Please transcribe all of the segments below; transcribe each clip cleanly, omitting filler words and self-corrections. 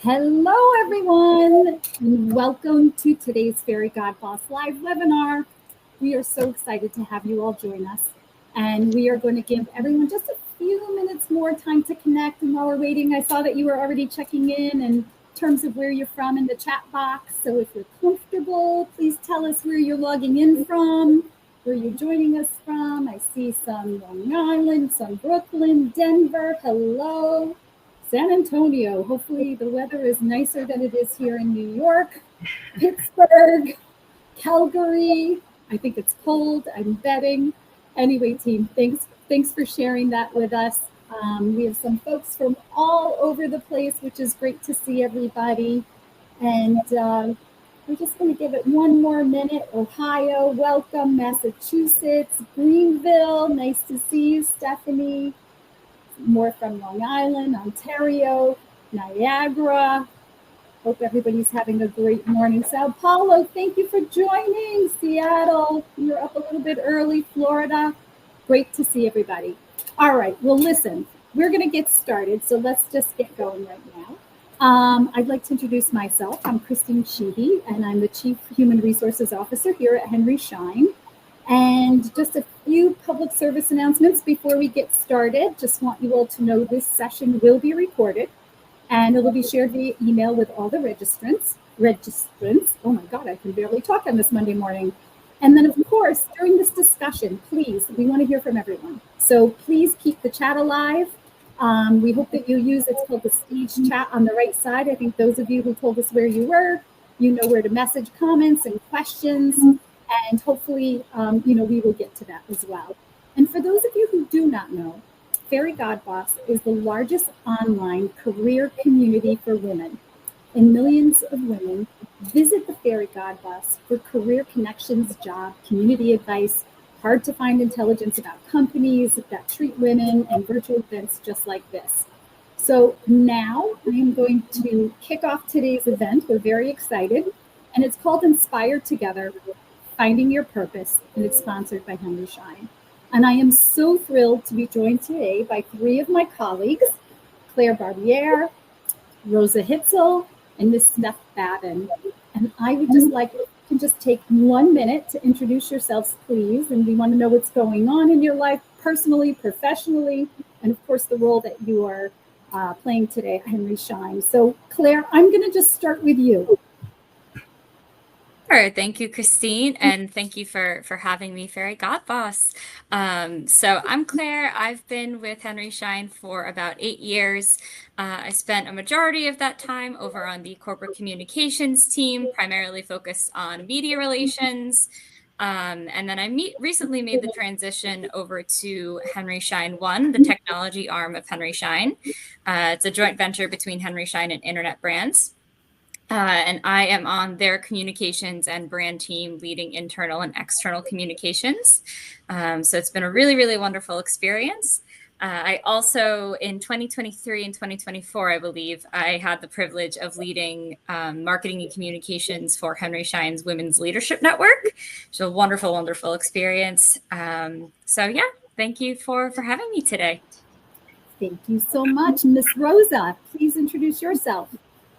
Hello, everyone, and welcome to today's Fairygodboss live webinar. We are so excited to have you all join us, and we are going to give everyone just a few minutes more time to connect. And while we're waiting, I saw that you were already checking in terms of where you're from in the chat box. So if you're comfortable, please tell us where you're logging in from, where you're joining us from. I see some Long Island, some Brooklyn, Denver. Hello. San Antonio, hopefully the weather is nicer than it is here in New York. Pittsburgh, Calgary, I think it's cold, I'm betting. Anyway, team, thanks for sharing that with us. We have some folks from all over the place, which is great to see everybody. And we're just going to give it one more minute. Ohio, welcome. Massachusetts, Greenville, nice to see you, Stephanie. More from Long Island, Ontario, Niagara. Hope everybody's having a great morning. Sao Paulo, thank you for joining. Seattle, you're up a little bit early. Florida, great to see everybody. All right, well, listen, we're going to get started, so let's just get going right now. I'd like to introduce myself. I'm Christine Sheehy, and I'm the Chief Human Resources Officer here at Henry Schein. And just a few public service announcements before we get started. Just want you all to know this session will be recorded and it will be shared via email with all the registrants. Oh my God, I can barely talk on this Monday morning. And then of course, during this discussion, please, we want to hear from everyone. So please keep the chat alive. We hope that you use, it's called the stage chat on the right side. I think those of you who told us where you were, you know where to message comments and questions. And hopefully, we will get to that as well. And for those of you who do not know, Fairygodboss is the largest online career community for women. And millions of women visit the Fairygodboss for career connections, job, community advice, hard to find intelligence about companies that treat women, and virtual events just like this. So now I am going to kick off today's event. We're very excited. And it's called Inspire Together, Finding Your Purpose, and it's sponsored by Henry Schein. And I am so thrilled to be joined today by three of my colleagues, Claire Barbier, Rosa Hitzel, and Miss Steph Babin. And I would just like to just take 1 minute to introduce yourselves, please. And we want to know what's going on in your life, personally, professionally, and of course, the role that you are playing today at Henry Schein. So Claire, I'm going to just start with you. Sure. Thank you, Christine, and thank you for having me, Fairygodboss. So I'm Claire. I've been with Henry Schein for about 8 years. I spent a majority of that time over on the corporate communications team, primarily focused on media relations. And then I recently made the transition over to Henry Schein One, the technology arm of Henry Schein. It's a joint venture between Henry Schein and Internet Brands. And I am on their communications and brand team leading internal and external communications. So it's been a really, really wonderful experience. I also, in 2023 and 2024, I believe, I had the privilege of leading marketing and communications for Henry Schein's Women's Leadership Network. So a wonderful, wonderful experience. So yeah, thank you for having me today. Thank you so much. Miss Rosa, please introduce yourself.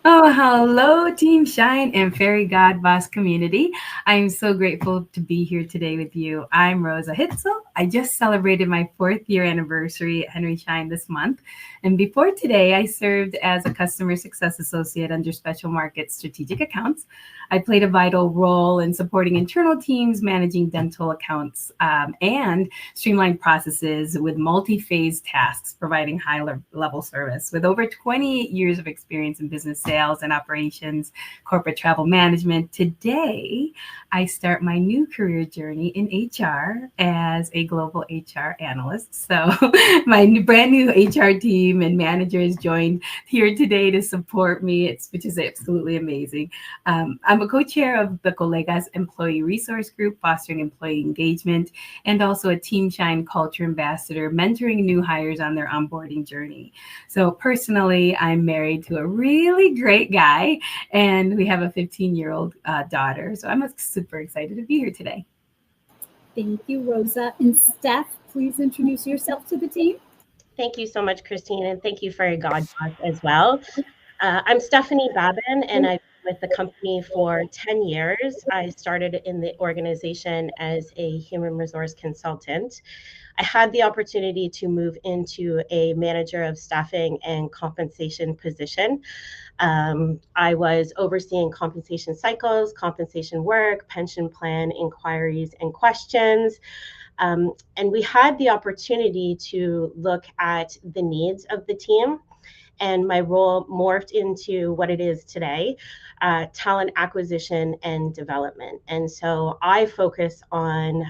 Oh, hello, Team Shine and Fairygodboss community. I am so grateful to be here today with you. I'm Rosa Hitzel. I just celebrated my 4th year anniversary at Henry Schein this month. And before today, I served as a customer success associate under special markets strategic accounts. I played a vital role in supporting internal teams, managing dental accounts, and streamlined processes with multi-phase tasks, providing high-level service. With over 28 years of experience in business sales and operations, corporate travel management, today I start my new career journey in HR as a global HR analyst. So my brand new HR team and managers joined here today to support me, which is absolutely amazing. I'm a co-chair of the Colegas Employee Resource Group, fostering employee engagement, and also a Team Shine culture ambassador, mentoring new hires on their onboarding journey. So personally, I'm married to a really great guy, and we have a 15-year-old daughter. So I'm super excited to be here today. Thank you, Rosa. And Steph, please introduce yourself to the team. Thank you so much, Christine, and thank you, Fairygodboss, as well. I'm Stephanie Babin, and I've been with the company for 10 years. I started in the organization as a human resource consultant. I had the opportunity to move into a manager of staffing and compensation position. I was overseeing compensation cycles, compensation work, pension plan inquiries and questions. And we had the opportunity to look at the needs of the team, and my role morphed into what it is today, talent acquisition and development. And so I focus on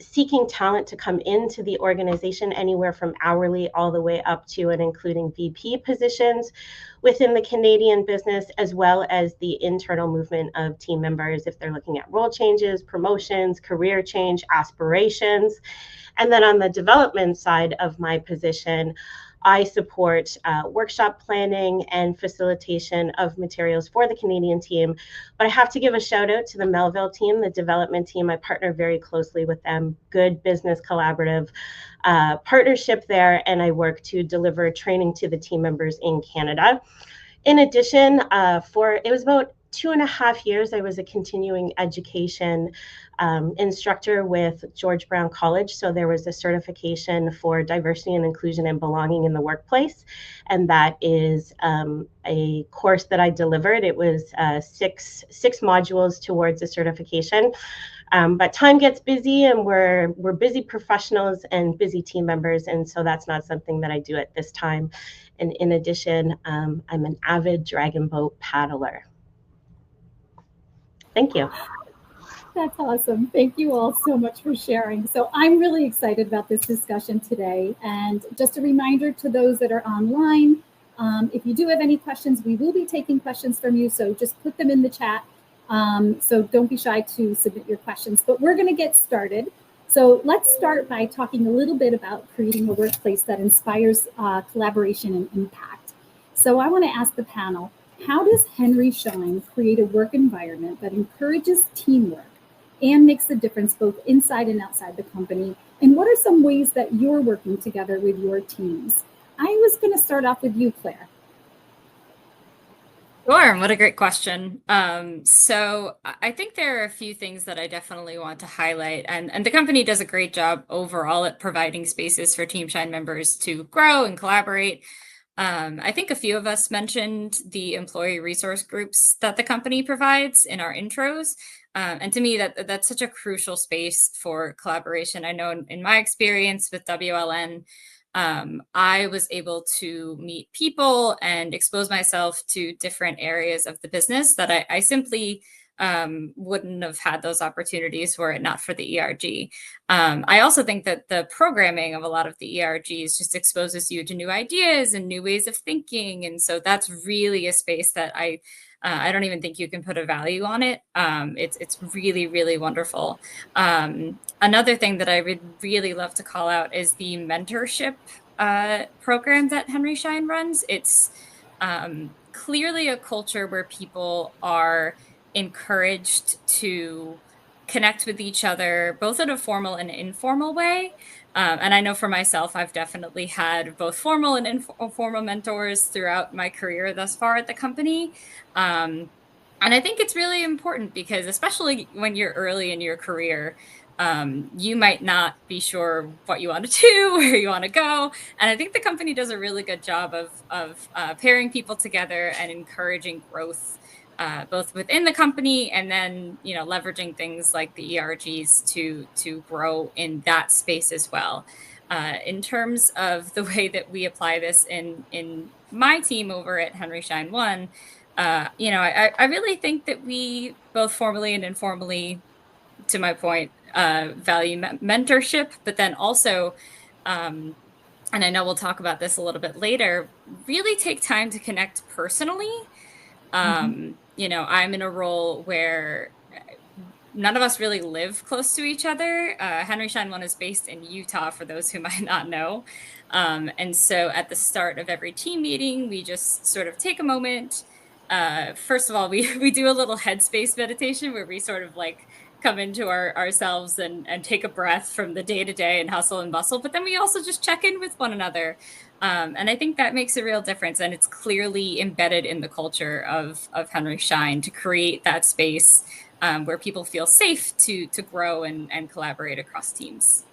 seeking talent to come into the organization, anywhere from hourly all the way up to and including VP positions within the Canadian business, as well as the internal movement of team members if they're looking at role changes, promotions, career change, aspirations. And then on the development side of my position, I support workshop planning and facilitation of materials for the Canadian team. But I have to give a shout out to the Melville team, the development team. I partner very closely with them. Good business collaborative partnership there, and I work to deliver training to the team members in Canada. In addition, it was about 2.5 years, I was a continuing education instructor with George Brown College. So there was a certification for diversity and inclusion and belonging in the workplace. And that is a course that I delivered. It was six modules towards a certification. But time gets busy, and we're busy professionals and busy team members. And so that's not something that I do at this time. And in addition, I'm an avid dragon boat paddler. Thank you. That's awesome. Thank you all so much for sharing. So I'm really excited about this discussion today. And just a reminder to those that are online, if you do have any questions, we will be taking questions from you. So just put them in the chat. So don't be shy to submit your questions. But we're going to get started. So let's start by talking a little bit about creating a workplace that inspires collaboration and impact. So I want to ask the panel, how does Henry Schein create a work environment that encourages teamwork and makes a difference both inside and outside the company? And what are some ways that you're working together with your teams? I was going to start off with you, Claire. Sure. What a great question. So I think there are a few things that I definitely want to highlight, and the company does a great job overall at providing spaces for Team Shine members to grow and collaborate. I think a few of us mentioned the employee resource groups that the company provides in our intros. And to me, that's such a crucial space for collaboration. I know in my experience with WLN, I was able to meet people and expose myself to different areas of the business that I simply wouldn't have had those opportunities were it not for the ERG. I also think that the programming of a lot of the ERGs just exposes you to new ideas and new ways of thinking. And so that's really a space that I don't even think you can put a value on it. It's really, really wonderful. Another thing that I would really love to call out is the mentorship program that Henry Schein runs. It's clearly a culture where people are encouraged to connect with each other, both in a formal and informal way. And I know for myself, I've definitely had both formal and informal mentors throughout my career thus far at the company. And I think it's really important because, especially when you're early in your career, you might not be sure what you want to do, where you want to go. And I think the company does a really good job of pairing people together and encouraging growth, both within the company and then, leveraging things like the ERGs to grow in that space as well. In terms of the way that we apply this in my team over at Henry Schein 1, I really think that we both formally and informally, to my point, value mentorship, but then also, and I know we'll talk about this a little bit later, really take time to connect personally. I'm in a role where none of us really live close to each other. Henry Schein 1 is based in Utah, for those who might not know. And so at the start of every team meeting, we just sort of take a moment. First of all, we do a little headspace meditation where we sort of like come into ourselves and take a breath from the day-to-day and hustle and bustle. But then we also just check in with one another. And I think that makes a real difference. And it's clearly embedded in the culture of Henry Schein to create that space where people feel safe to grow and collaborate across teams.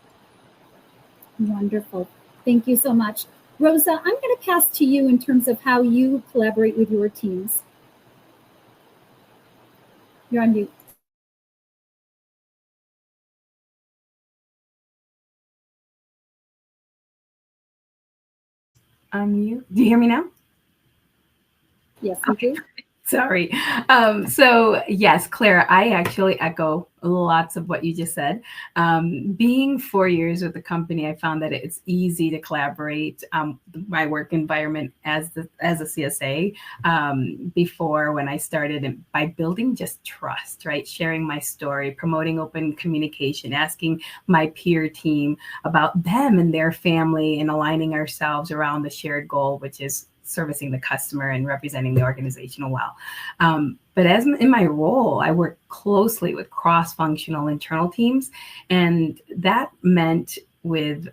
Wonderful. Thank you so much. Rosa, I'm going to pass to you in terms of how you collaborate with your teams. You're on mute. Unmute. Do you hear me now? Yes, we do. Sorry. So yes, Claire, I actually echo lots of what you just said. Being 4 years with the company, I found that it's easy to collaborate. My work environment as a CSA before when I started by building just trust, right? Sharing my story, promoting open communication, asking my peer team about them and their family, and aligning ourselves around the shared goal, which is servicing the customer and representing the organizational well. But as in my role, I work closely with cross-functional internal teams, and that meant with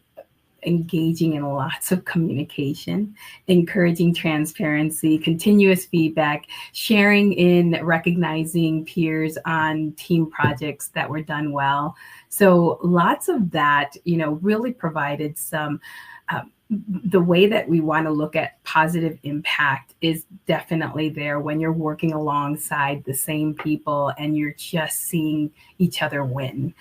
engaging in lots of communication, encouraging transparency, continuous feedback, sharing in recognizing peers on team projects that were done well. So lots of that, really provided some the way that we want to look at positive impact is definitely there when you're working alongside the same people and you're just seeing each other win.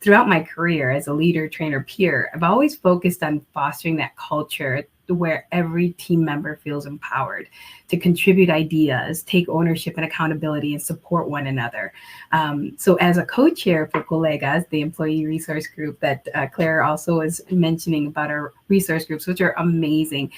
Throughout my career as a leader, trainer, peer, I've always focused on fostering that culture where every team member feels empowered to contribute ideas, take ownership and accountability, and support one another. So as a co-chair for Colegas, the employee resource group that Claire also was mentioning about our resource groups, which are amazing,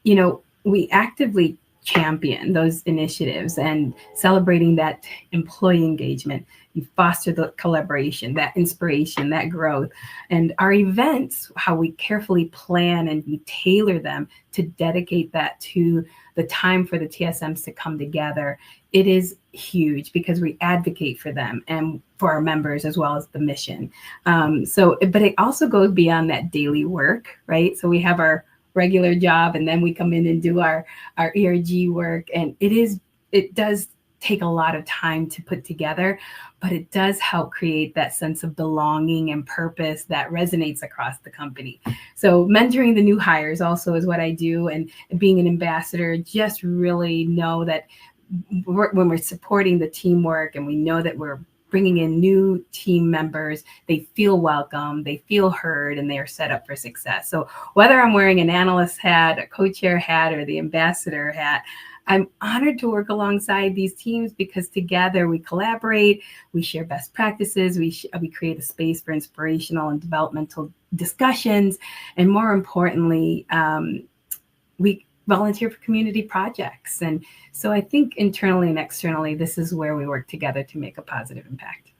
we actively champion those initiatives and celebrating that employee engagement. You foster the collaboration, that inspiration, that growth. And our events, how we carefully plan and we tailor them to dedicate that to the time for the TSMs to come together. It is huge because we advocate for them and for our members as well as the mission. But it also goes beyond that daily work, right? So we have our regular job and then we come in and do our ERG work. And it does take a lot of time to put together, but it does help create that sense of belonging and purpose that resonates across the company. So mentoring the new hires also is what I do, and being an ambassador, just really know that when we're supporting the teamwork and we know that we're bringing in new team members, they feel welcome, they feel heard, and they are set up for success. So whether I'm wearing an analyst hat, a co-chair hat, or the ambassador hat, I'm honored to work alongside these teams because together we collaborate, we share best practices, we create a space for inspirational and developmental discussions, and more importantly, we volunteer for community projects. And so I think internally and externally, this is where we work together to make a positive impact.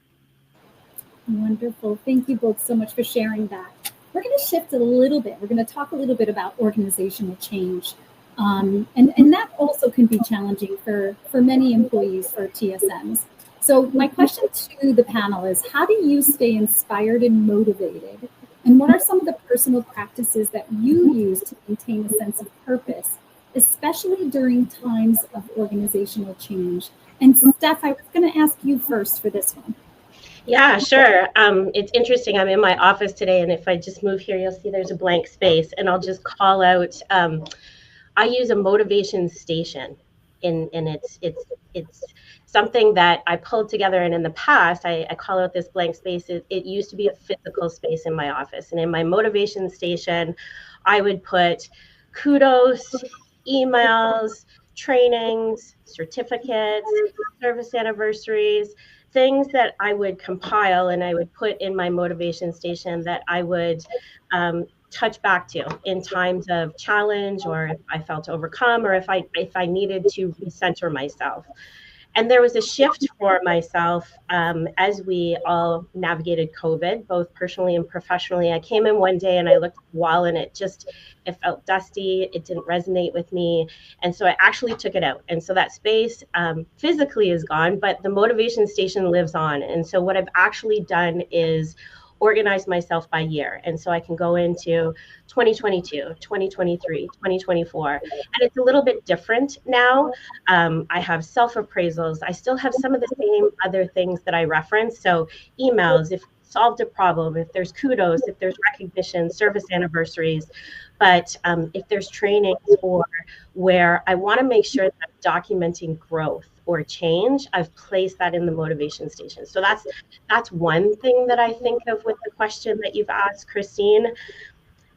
Wonderful. Thank you both so much for sharing that. We're going to shift a little bit. We're going to talk a little bit about organizational change. And that also can be challenging for many employees for TSMs. So my question to the panel is, how do you stay inspired and motivated? And what are some of the personal practices that you use to maintain a sense of purpose, especially during times of organizational change? And Steph, I was going to ask you first for this one. Yeah, sure. It's interesting. I'm in my office today, and if I just move here, you'll see there's a blank space, and I'll just call out. I use a motivation station, and it's something that I pulled together. And in the past, I call out this blank space. It used to be a physical space in my office, and in my motivation station, I would put kudos, emails, trainings, certificates, service anniversaries, things that I would compile and I would put in my motivation station that I would touch back to in times of challenge, or if I felt overcome, or if I needed to recenter myself. And there was a shift for myself as we all navigated COVID, both personally and professionally. I came in one day and I looked at the wall and it felt dusty. It didn't resonate with me. And so I actually took it out. And so that space physically is gone, but the motivation station lives on. And so what I've actually done is organize myself by year. And so I can go into 2022, 2023, 2024. And it's a little bit different now. I have self-appraisals. I still have some of the same other things that I reference. So emails, if you solved a problem, if there's kudos, if there's recognition, service anniversaries. But if there's trainings or where I want to make sure that I'm documenting growth or change, I've placed that in the motivation station. So that's one thing that I think of with the question that you've asked, Christine.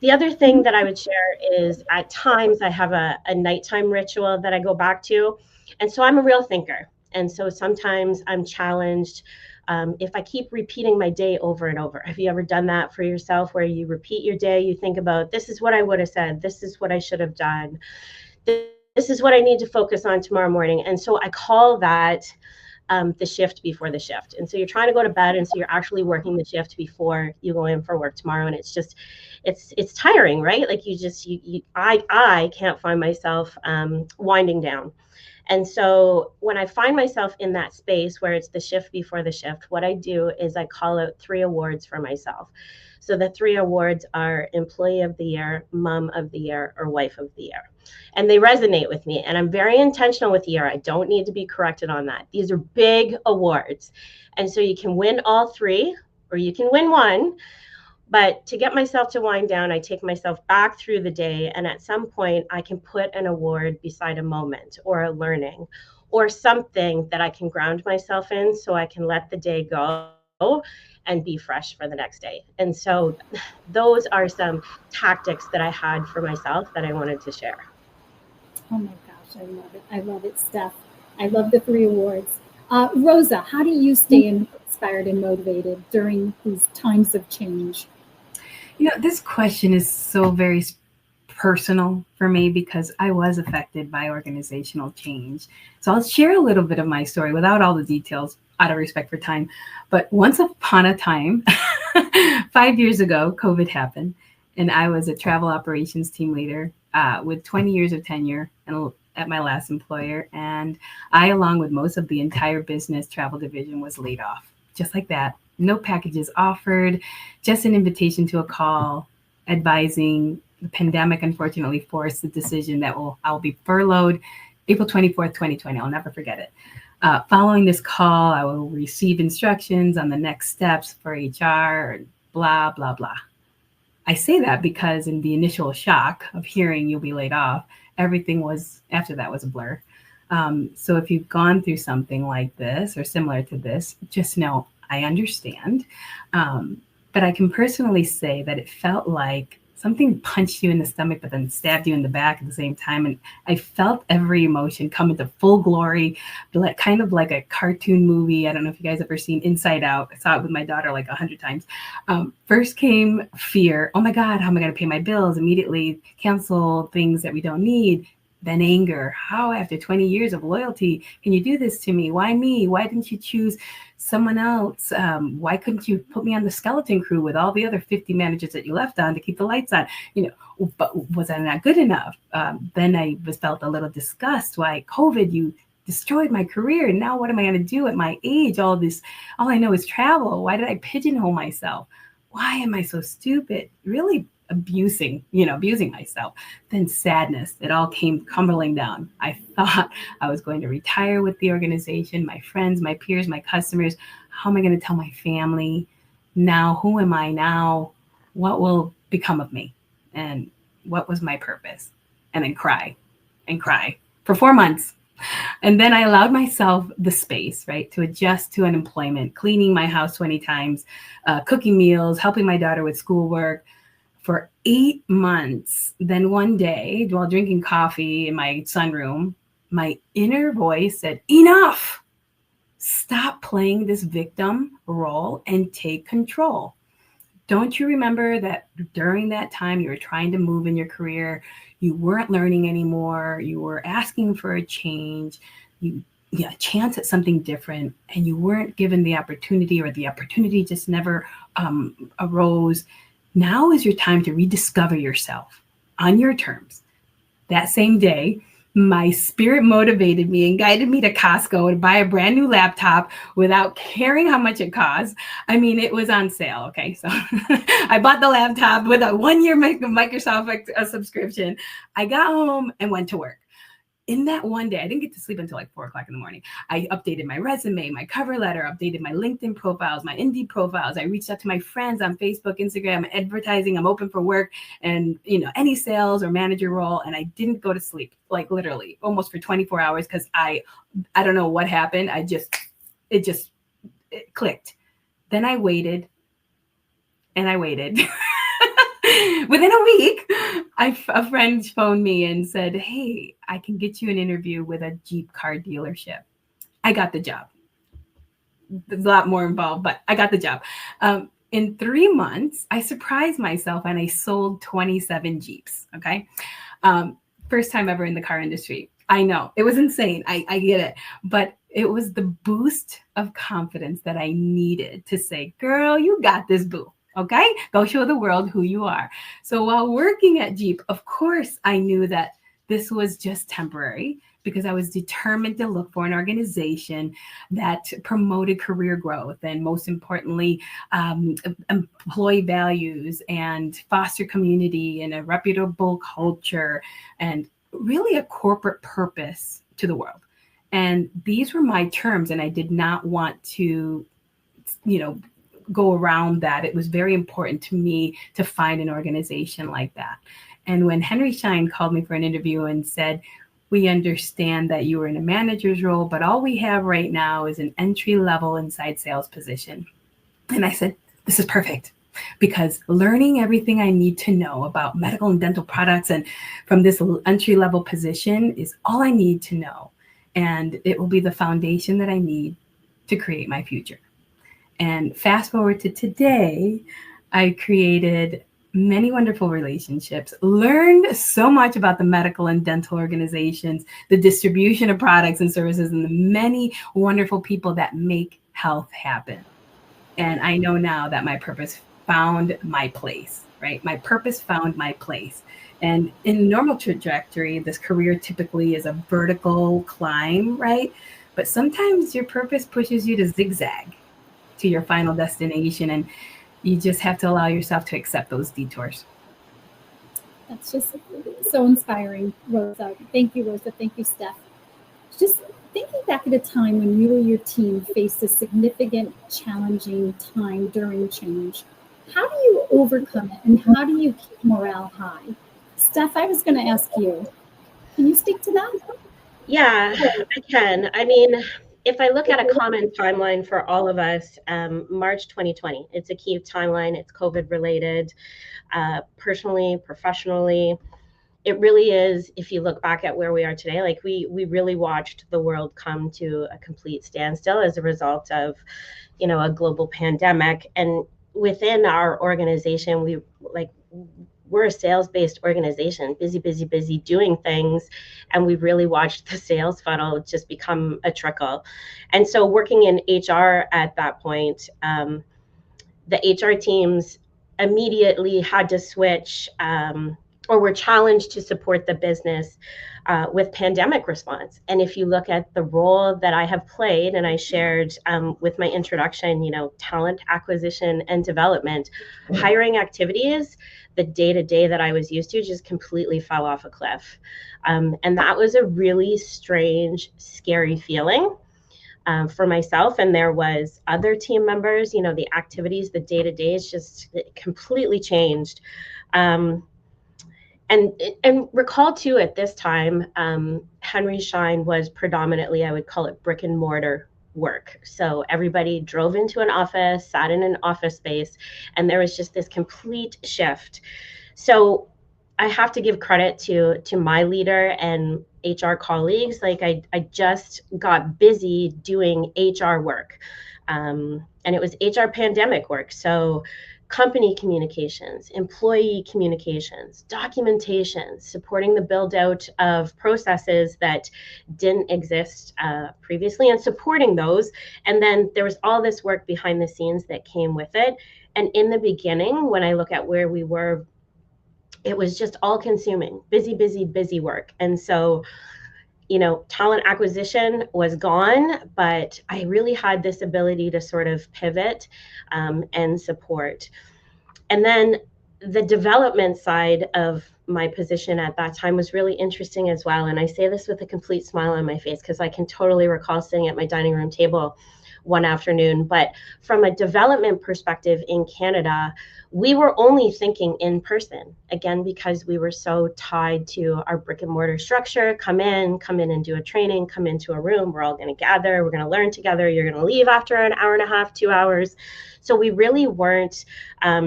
The other thing that I would share is at times I have a nighttime ritual that I go back to. And so I'm a real thinker. And so sometimes I'm challenged if I keep repeating my day over and over. Have you ever done that for yourself where you repeat your day? You think about, this is what I would have said. This is what I should have done. This is what I need to focus on tomorrow morning. And so I call that the shift before the shift. And so you're trying to go to bed. And so you're actually working the shift before you go in for work tomorrow. And it's just, it's tiring, right? Like I can't find myself winding down. And so when I find myself in that space where it's the shift before the shift, what I do is I call out 3 awards for myself. So the 3 awards are Employee of the Year, Mom of the Year, or Wife of the Year. And they resonate with me. And I'm very intentional with the year. I don't need to be corrected on that. These are big awards. And so you can win all 3, or you can win 1. But to get myself to wind down, I take myself back through the day. And at some point, I can put an award beside a moment or a learning or something that I can ground myself in so I can let the day go and be fresh for the next day. And so those are some tactics that I had for myself that I wanted to share. Oh my gosh, I love it. I love it, Steph. I love the 3 awards. Rosa, how do you stay inspired and motivated during these times of change? This question is so very personal for me because I was affected by organizational change. So I'll share a little bit of my story without all the details out of respect for time. But once upon a time, 5 years ago, COVID happened, and I was a travel operations team leader with 20 years of tenure at my last employer. And I, along with most of the entire business travel division, was laid off, just like that. No packages offered, just an invitation to a call advising the pandemic unfortunately forced the decision that I'll be furloughed April 24th, 2020. I'll never forget it. Following this call, I will receive instructions on the next steps for HR, blah, blah, blah. I say that because in the initial shock of hearing you'll be laid off, everything after that was a blur. So if you've gone through something like this or similar to this, just know I understand. But I can personally say that it felt like something punched you in the stomach, but then stabbed you in the back at the same time. And I felt every emotion come into full glory, kind of like a cartoon movie. I don't know if you guys ever seen Inside Out. I saw it with my daughter like 100 times. First came fear. Oh my God, how am I going to pay my bills? Immediately cancel things that we don't need. Then anger. How, after 20 years of loyalty, can you do this to me? Why me? Why didn't you choose someone else? Why couldn't you put me on the skeleton crew with all the other 50 managers that you left on to keep the lights on? But was I not good enough? Then I felt a little disgust. Why, COVID, you destroyed my career. And now what am I going to do at my age? All I know is travel. Why did I pigeonhole myself? Why am I so stupid? Really abusing myself. Then sadness, it all came crumbling down. I thought I was going to retire with the organization, my friends, my peers, my customers. How am I going to tell my family? Now, who am I now? What will become of me? And what was my purpose? And then cry for 4 months. And then I allowed myself the space, right, to adjust to unemployment, cleaning my house 20 times, cooking meals, helping my daughter with schoolwork, for 8 months. Then one day, while drinking coffee in my sunroom, my inner voice said, enough, stop playing this victim role and take control. Don't you remember that during that time you were trying to move in your career, you weren't learning anymore, you were asking for a change, a chance at something different, and you weren't given the opportunity, or the opportunity just never arose. Now is your time to rediscover yourself on your terms. That same day, my spirit motivated me and guided me to Costco to buy a brand new laptop without caring how much it cost. I mean, it was on sale. Okay. So I bought the laptop with a 1-year Microsoft subscription. I got home and went to work. In that one day, I didn't get to sleep until like 4 o'clock in the morning. I updated my resume, my cover letter, updated my LinkedIn profiles, my Indeed profiles. I reached out to my friends on Facebook, Instagram, advertising. I'm open for work and, any sales or manager role. And I didn't go to sleep, like literally almost for 24 hours because I don't know what happened. It clicked. Then I waited and I waited. Within a week, a friend phoned me and said, hey, I can get you an interview with a Jeep car dealership. I got the job. There's a lot more involved, but I got the job. In 3 months, I surprised myself and I sold 27 Jeeps. Okay. First time ever in the car industry. I know it was insane. I get it. But it was the boost of confidence that I needed to say, girl, you got this, boo. Okay, go show the world who you are. So while working at Jeep, of course, I knew that this was just temporary because I was determined to look for an organization that promoted career growth and most importantly, employee values and foster community and a reputable culture and really a corporate purpose to the world. And these were my terms, and I did not want to, go around that. It was very important to me to find an organization like that. And when Henry Schein called me for an interview and said, we understand that you were in a manager's role, but all we have right now is an entry-level inside sales position. And I said, this is perfect because learning everything I need to know about medical and dental products and from this entry-level position is all I need to know. And it will be the foundation that I need to create my future. And fast forward to today, I created many wonderful relationships, learned so much about the medical and dental organizations, the distribution of products and services, and the many wonderful people that make health happen. And I know now that my purpose found my place, right? My purpose found my place. And in normal trajectory, this career typically is a vertical climb, right? But sometimes your purpose pushes you to zigzag to your final destination, and you just have to allow yourself to accept those detours. That's just so inspiring, Rosa. Thank you, Rosa. Thank you, Steph. Just thinking back at a time when you or your team faced a significant, challenging time during change, how do you overcome it and how do you keep morale high? Steph, I was going to ask you, can you speak to that? Yeah, I can. I mean, if I look at a common timeline for all of us, March 2020, it's a key timeline. It's COVID related, personally, professionally. It really is. If you look back at where we are today, like we really watched the world come to a complete standstill as a result of, a global pandemic. And within our organization, we're a sales-based organization, busy doing things. And we really watched the sales funnel just become a trickle. And so working in HR at that point, the HR teams immediately had to switch or were challenged to support the business with pandemic response. And if you look at the role that I have played, and I shared with my introduction, talent acquisition and development, hiring activities, the day-to-day that I was used to just completely fell off a cliff. And that was a really strange, scary feeling for myself. And there was other team members, the activities, the day-to-days just completely changed. And recall too, at this time, Henry Schein was predominantly, I would call it brick and mortar work. So everybody drove into an office, sat in an office space, and there was just this complete shift. So I have to give credit to my leader and HR colleagues. Like I just got busy doing HR work, and it was HR pandemic work. So company communications, employee communications, documentation, supporting the build out of processes that didn't exist previously and supporting those. And then there was all this work behind the scenes that came with it. And in the beginning, when I look at where we were, it was just all consuming, busy work. And so talent acquisition was gone, but I really had this ability to sort of pivot and support. And then the development side of my position at that time was really interesting as well. And I say this with a complete smile on my face because I can totally recall sitting at my dining room table one afternoon. But from a development perspective in Canada, we were only thinking in person, again, because we were so tied to our brick and mortar structure. Come in and do a training, come into a room, we're all going to gather, we're going to learn together, you're going to leave after an hour and a half, 2 hours. So we really weren't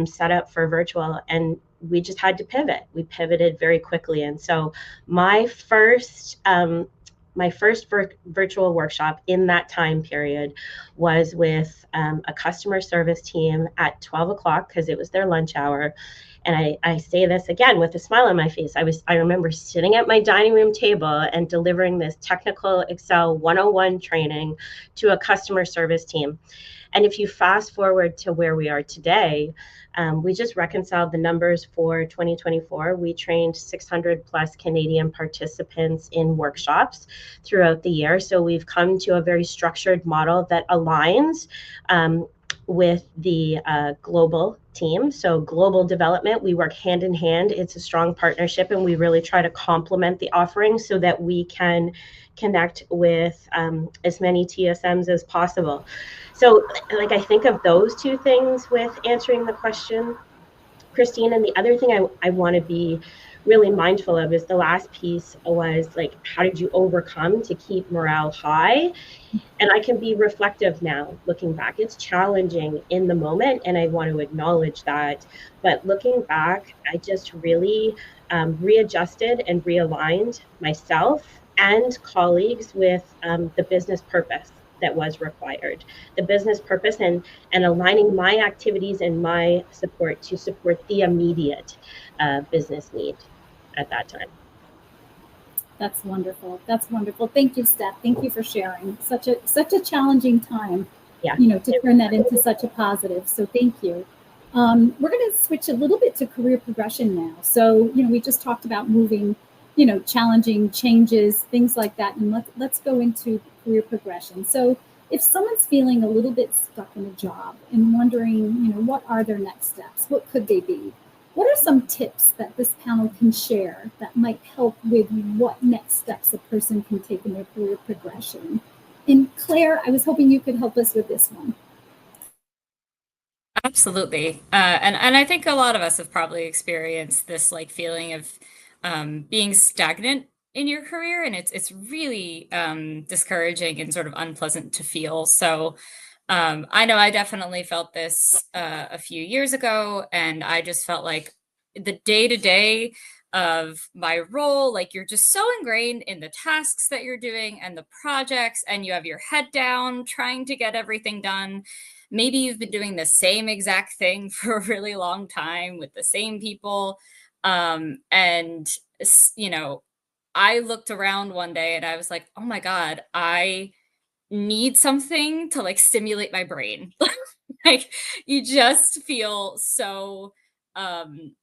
set up for virtual, and we just had to pivot. We pivoted very quickly. And so my first virtual workshop in that time period was with a customer service team at 12 o'clock because it was their lunch hour. And I say this again with a smile on my face. I remember sitting at my dining room table and delivering this technical Excel 101 training to a customer service team. And if you fast forward to where we are today, we just reconciled the numbers for 2024. We trained 600 plus Canadian participants in workshops throughout the year. So we've come to a very structured model that aligns with the global team. So global development, we work hand in hand. It's a strong partnership, and we really try to complement the offering so that we can connect with as many TSMs as possible. So like, I think of those two things with answering the question, Christine. And the other thing I want to be really mindful of is the last piece was like, how did you overcome to keep morale high? And I can be reflective now, looking back. It's challenging in the moment, and I want to acknowledge that. But looking back, I just really readjusted and realigned myself and colleagues with the business purpose that was required, the business purpose, and aligning my activities and my support to support the immediate business need at that time. That's wonderful. That's wonderful. Thank you, Steph. Thank you for sharing. Such a challenging time, Yeah, to turn that into such a positive. So thank you. We're going to switch a little bit to career progression now. So, we just talked about moving, challenging changes, things like that. And let's go into career progression. So if someone's feeling a little bit stuck in a job and wondering, what are their next steps? What could they be? What are some tips that this panel can share that might help with what next steps a person can take in their career progression? And Claire, I was hoping you could help us with this one. Absolutely. And I think a lot of us have probably experienced this like feeling of being stagnant in your career, and it's really discouraging and sort of unpleasant to feel. So I know I definitely felt this a few years ago, and I just felt like the day-to-day of my role, like you're just so ingrained in the tasks that you're doing and the projects, and you have your head down trying to get everything done. Maybe you've been doing the same exact thing for a really long time with the same people. And, I looked around one day and I was like, oh my God, I need something to like stimulate my brain. Like you just feel so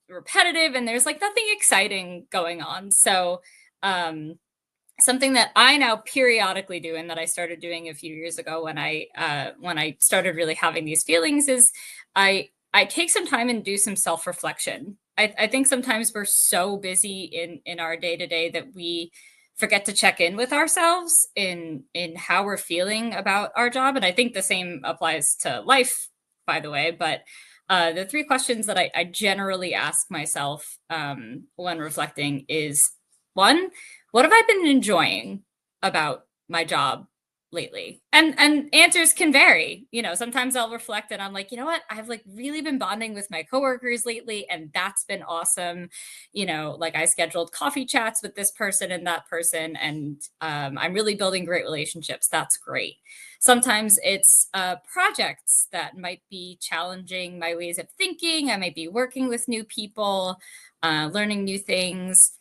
repetitive, and there's like nothing exciting going on. So something that I now periodically do, and that I started doing a few years ago when I started really having these feelings, is I take some time and do some self-reflection. I think sometimes we're so busy in our day-to-day that we forget to check in with ourselves in how we're feeling about our job. And I think the same applies to life, by the way. But the three questions that I generally ask myself when reflecting is, one, what have I been enjoying about my job lately? And answers can vary. Sometimes I'll reflect and I'm like, you know what? I've like really been bonding with my coworkers lately, and that's been awesome. Like I scheduled coffee chats with this person and that person, and I'm really building great relationships. That's great. Sometimes it's projects that might be challenging my ways of thinking. I might be working with new people, learning new things.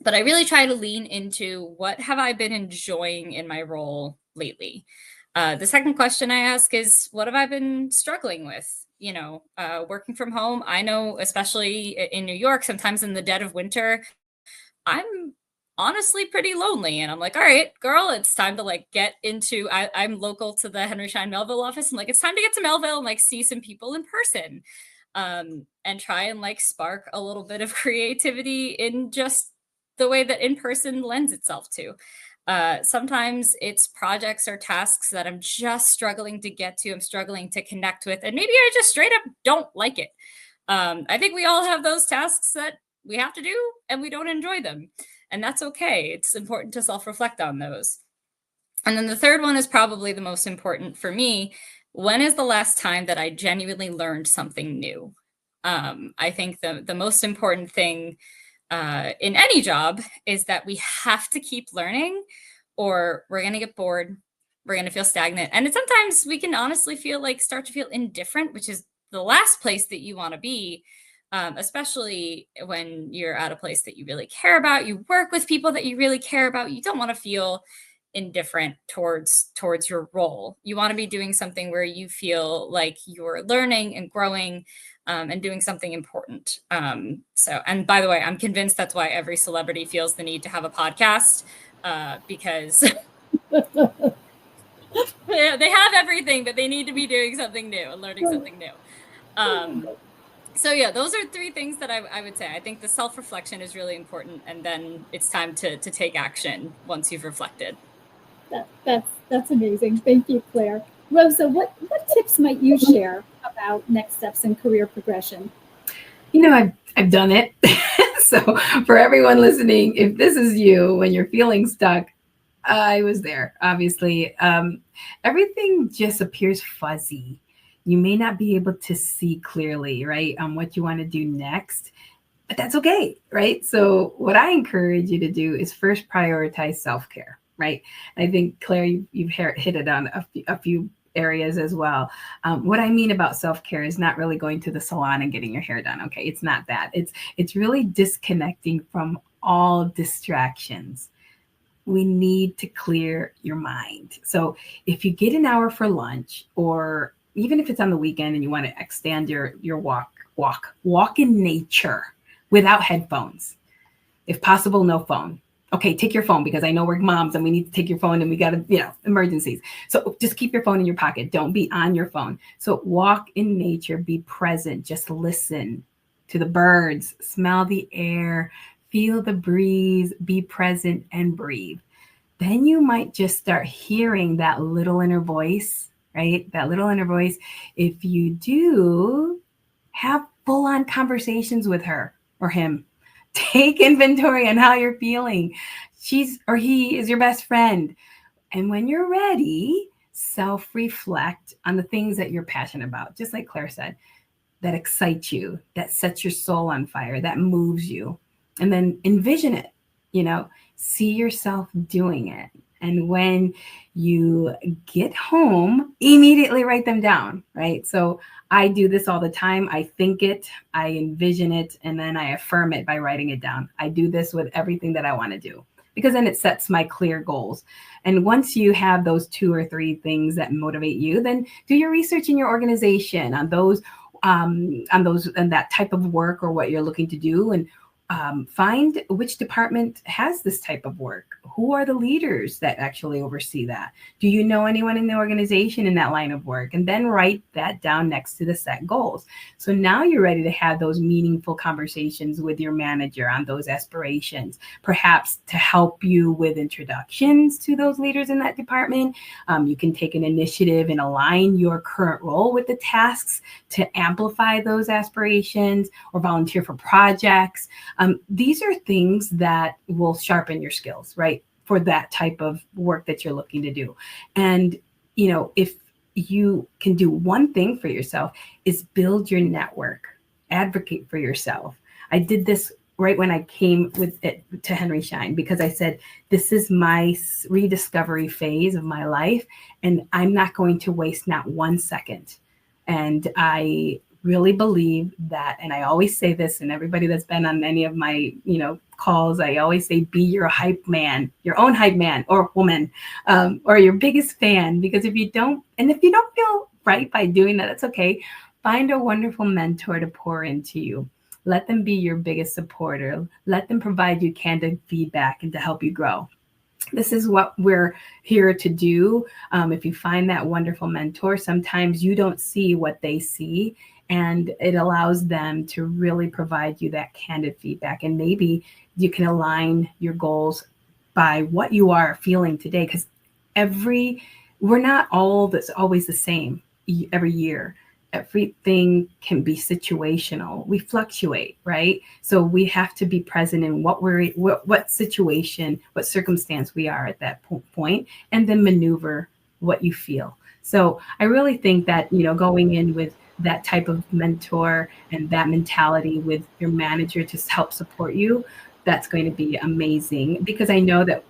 But I really try to lean into what have I been enjoying in my role lately. The second question I ask is, what have I been struggling with? Working from home. I know, especially in New York, sometimes in the dead of winter, I'm honestly pretty lonely. And I'm like, all right, girl, it's time to like get into, I'm local to the Henry Schein Melville office. I'm like, it's time to get to Melville and like see some people in person, and try and like spark a little bit of creativity in just the way that in person lends itself to. Sometimes it's projects or tasks that I'm just struggling to get to, I'm struggling to connect with, and maybe I just straight up don't like it. I think we all have those tasks that we have to do and we don't enjoy them. And that's okay. It's important to self-reflect on those. And then the third one is probably the most important for me. When is the last time that I genuinely learned something new? I think the most important thing in any job is that we have to keep learning, or we're going to get bored. We're going to feel stagnant. And sometimes we can honestly start to feel indifferent, which is the last place that you want to be, especially when you're at a place that you really care about. You work with people that you really care about. You don't want to feel indifferent towards your role. You want to be doing something where you feel like you're learning and growing, and doing something important. And by the way, I'm convinced that's why every celebrity feels the need to have a podcast, because they have everything, but they need to be doing something new and learning something new. So yeah, those are three things that I would say. I think the self-reflection is really important, and then it's time to take action once you've reflected. That's amazing. Thank you, Claire. Rosa, what tips might you share about next steps in career progression? I've done it. So for everyone listening, if this is you when you're feeling stuck, I was there. Obviously, everything just appears fuzzy. You may not be able to see clearly, right, on what you want to do next, but that's okay, right? So what I encourage you to do is first prioritize self-care, right? I think, Claire, you've hit it on a few areas as well. What I mean about self-care is not really going to the salon and getting your hair done, okay? It's not that. It's really disconnecting from all distractions. We need to clear your mind. So if you get an hour for lunch, or even if it's on the weekend and you want to extend your walk in nature without headphones. If possible, no phone. Okay, take your phone, because I know we're moms and we need to take your phone and we got to, emergencies. So just keep your phone in your pocket. Don't be on your phone. So walk in nature, be present, just listen to the birds, smell the air, feel the breeze, be present and breathe. Then you might just start hearing that little inner voice, right? That little inner voice. If you do, have full-on conversations with her or him. Take inventory on how you're feeling. She's or he is your best friend. And when you're ready, self-reflect on the things that you're passionate about, just like Claire said, that excite you, that sets your soul on fire, that moves you. And then envision it, see yourself doing it. And when you get home, immediately write them down, right? So I do this all the time. I think it, I envision it, and then I affirm it by writing it down. I do this with everything that I want to do, because then it sets my clear goals. And once you have those 2 or 3 things that motivate you, then do your research in your organization on those and that type of work or what you're looking to do, and find which department has this type of work. Who are the leaders that actually oversee that? Do you know anyone in the organization in that line of work? And then write that down next to the set goals. So now you're ready to have those meaningful conversations with your manager on those aspirations, perhaps to help you with introductions to those leaders in that department. You can take an initiative and align your current role with the tasks to amplify those aspirations, or volunteer for projects. These are things that will sharpen your skills, right, for that type of work that you're looking to do. And, if you can do one thing for yourself, is build your network, advocate for yourself. I did this right when I came with it to Henry Schein, because I said, this is my rediscovery phase of my life, and I'm not going to waste not 1 second. And I really believe that, and I always say this, and everybody that's been on any of my, calls, I always say, be your hype man, your own hype man or woman, or your biggest fan. Because if you don't feel right by doing that, that's okay. Find a wonderful mentor to pour into you. Let them be your biggest supporter. Let them provide you candid feedback and to help you grow. This is what we're here to do. If you find that wonderful mentor, sometimes you don't see what they see, and it allows them to really provide you that candid feedback. And maybe you can align your goals by what you are feeling today, because we're not all that's always the same every year. Everything can be situational. We fluctuate, right? So we have to be present in what situation, what circumstance we are at that point, and then maneuver what you feel. So I really think that, going in with that type of mentor and that mentality with your manager to help support you, that's going to be amazing, because I know that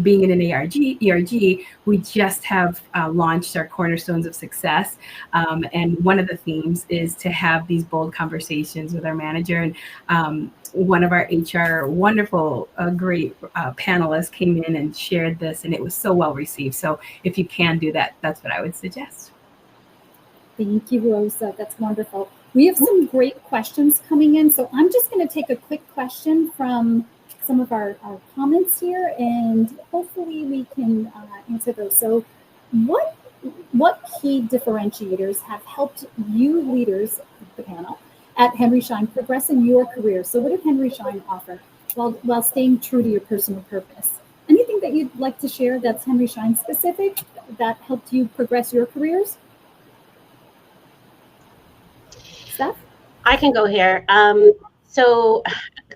being in an ERG, we just have launched our Cornerstones of Success. And one of the themes is to have these bold conversations with our manager. And one of our HR wonderful, great panelists came in and shared this, and it was so well received. So if you can do that, that's what I would suggest. Thank you, Rosa. That's wonderful. We have some great questions coming in. So I'm just going to take a quick question from some of our comments here, and hopefully we can answer those. So what key differentiators have helped you leaders, the panel, at Henry Schein progress in your career? So what did Henry Schein offer while staying true to your personal purpose? Anything that you'd like to share that's Henry Schein specific that helped you progress your careers? Steph? I can go here. So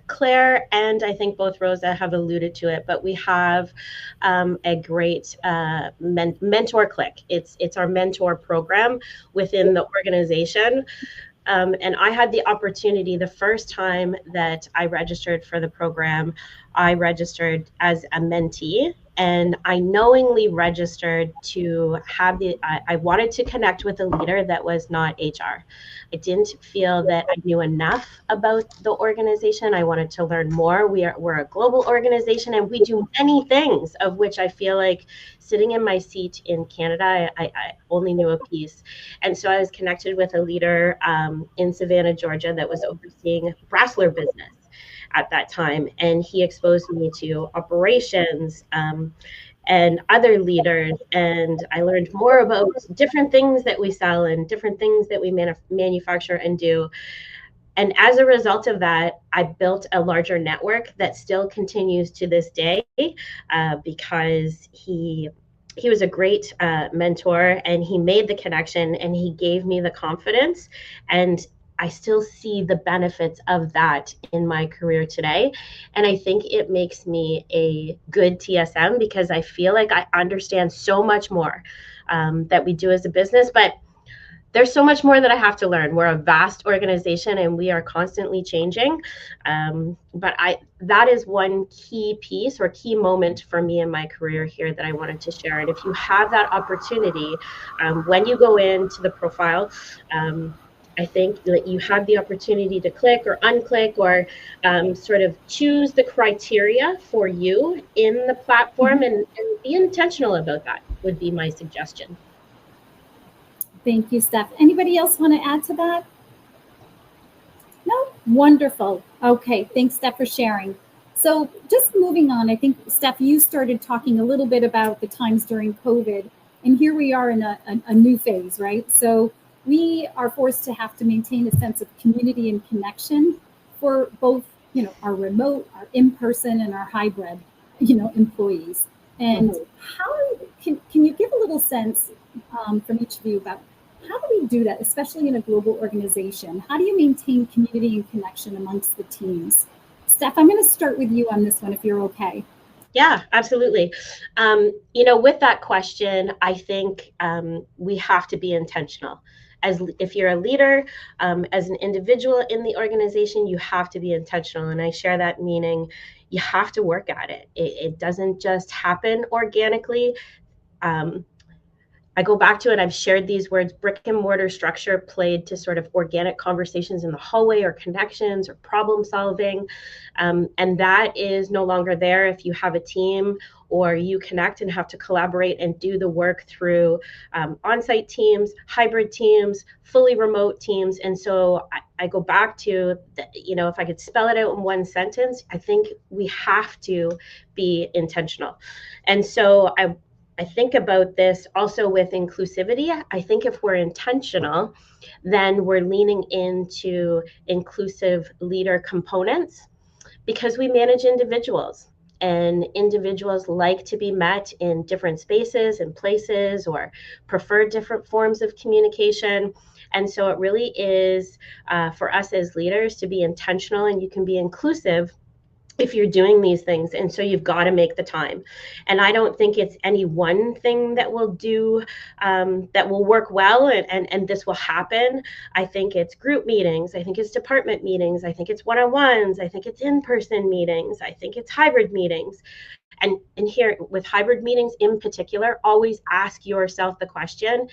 Claire and I think both Rosa have alluded to it, but we have a great mentor click. It's our mentor program within the organization. And I had the opportunity the first time that I registered for the program, I registered as a mentee. And I knowingly registered to have I wanted to connect with a leader that was not HR. I didn't feel that I knew enough about the organization. I wanted to learn more. We're a global organization, and we do many things, of which I feel like sitting in my seat in Canada, I only knew a piece. And so I was connected with a leader in Savannah, Georgia, that was overseeing Brassler business at that time. And he exposed me to operations and other leaders. And I learned more about different things that we sell and different things that we manufacture and do. And as a result of that, I built a larger network that still continues to this day because he was a great mentor, and he made the connection, and he gave me the confidence. And I still see the benefits of that in my career today. And I think it makes me a good TSM because I feel like I understand so much more that we do as a business. But there's so much more that I have to learn. We're a vast organization, and we are constantly changing. But that is one key piece or key moment for me in my career here that I wanted to share. And if you have that opportunity, when you go into the profile, I think that you have the opportunity to click or unclick or sort of choose the criteria for you in the platform and be intentional about that would be my suggestion. Thank you, Steph. Anybody else want to add to that? No? Wonderful. Okay, thanks, Steph, for sharing. So just moving on, I think, Steph, you started talking a little bit about the times during COVID, and here we are in a new phase, right? So we are forced to have to maintain a sense of community and connection for both, our remote, our in-person, and our hybrid, employees. And how can you give a little sense from each of you about how do we do that, especially in a global organization? How do you maintain community and connection amongst the teams? Steph, I'm going to start with you on this one, if you're okay. Yeah, absolutely. With that question, I think we have to be intentional. If you're a leader, as an individual in the organization, you have to be intentional. And I share that meaning you have to work at it. It doesn't just happen organically. I go back to it. I've shared these words: brick and mortar structure played to sort of organic conversations in the hallway, or connections, or problem solving. And that is no longer there if you have a team, or you connect and have to collaborate and do the work through on-site teams, hybrid teams, fully remote teams. And so I go back to, if I could spell it out in one sentence, I think we have to be intentional. And so I think about this also with inclusivity. I think if we're intentional, then we're leaning into inclusive leader components, because we manage individuals, and individuals like to be met in different spaces and places, or prefer different forms of communication. And so it really is for us as leaders to be intentional, and you can be inclusive if you're doing these things. And so you've got to make the time. And I don't think it's any one thing that will do that will work well, and this will happen. I think it's group meetings, I think it's department meetings, I think it's one-on-ones, I think it's in-person meetings, I think it's hybrid meetings. And here with hybrid meetings in particular, always ask yourself the question: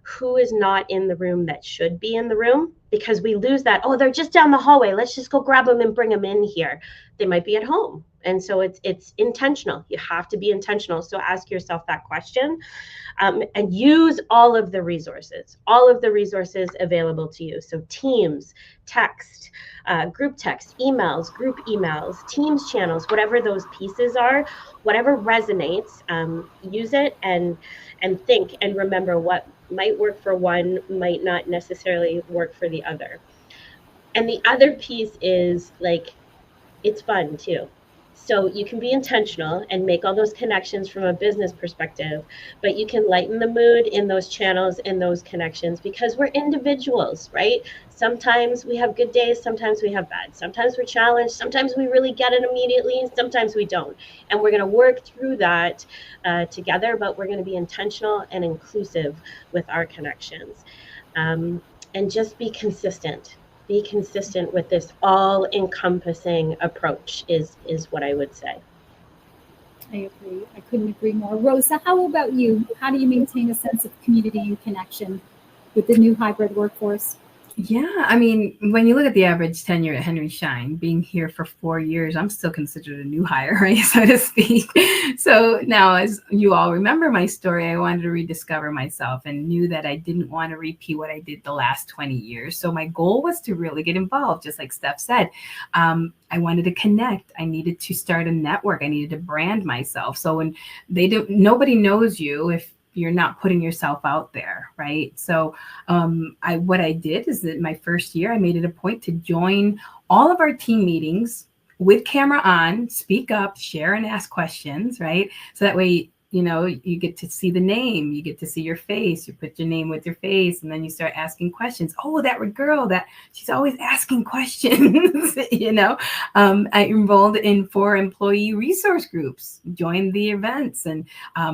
who is not in the room that should be in the room? Because we lose that, oh, they're just down the hallway, let's just go grab them and bring them in here. They might be at home. And so it's intentional. You have to be intentional. So ask yourself that question, and use all of the resources available to you. So Teams, text, group text, emails, group emails, Teams channels, whatever those pieces are, whatever resonates, use it, and think and remember what might work for one might not necessarily work for the other. And the other piece is, like, it's fun too. So you can be intentional and make all those connections from a business perspective, but you can lighten the mood in those channels and those connections, because we're individuals, right? Sometimes we have good days, sometimes we have bad, sometimes we're challenged, sometimes we really get it immediately, and sometimes we don't. And we're going to work through that together, but we're going to be intentional and inclusive with our connections. And just be consistent. Be consistent with this all-encompassing approach is what I would say. I agree. I couldn't agree more. Rosa, how about you? How do you maintain a sense of community and connection with the new hybrid workforce? Yeah, I mean, when you look at the average tenure at Henry Schein, being here for 4 years, I'm still considered a new hire, right, so to speak. So now, as you all remember my story, I wanted to rediscover myself and knew that I didn't want to repeat what I did the last 20 years. So my goal was to really get involved, just like Steph said. I wanted to connect. I needed to start a network. I needed to brand myself. So when nobody knows you if you're not putting yourself out there, right? So what I did is that my first year, I made it a point to join all of our team meetings with camera on, speak up, share and ask questions, right? So that way, you get to see the name, you get to see your face, you put your name with your face, and then you start asking questions. Oh, that girl, she's always asking questions, I enrolled in 4 employee resource groups, joined the events, and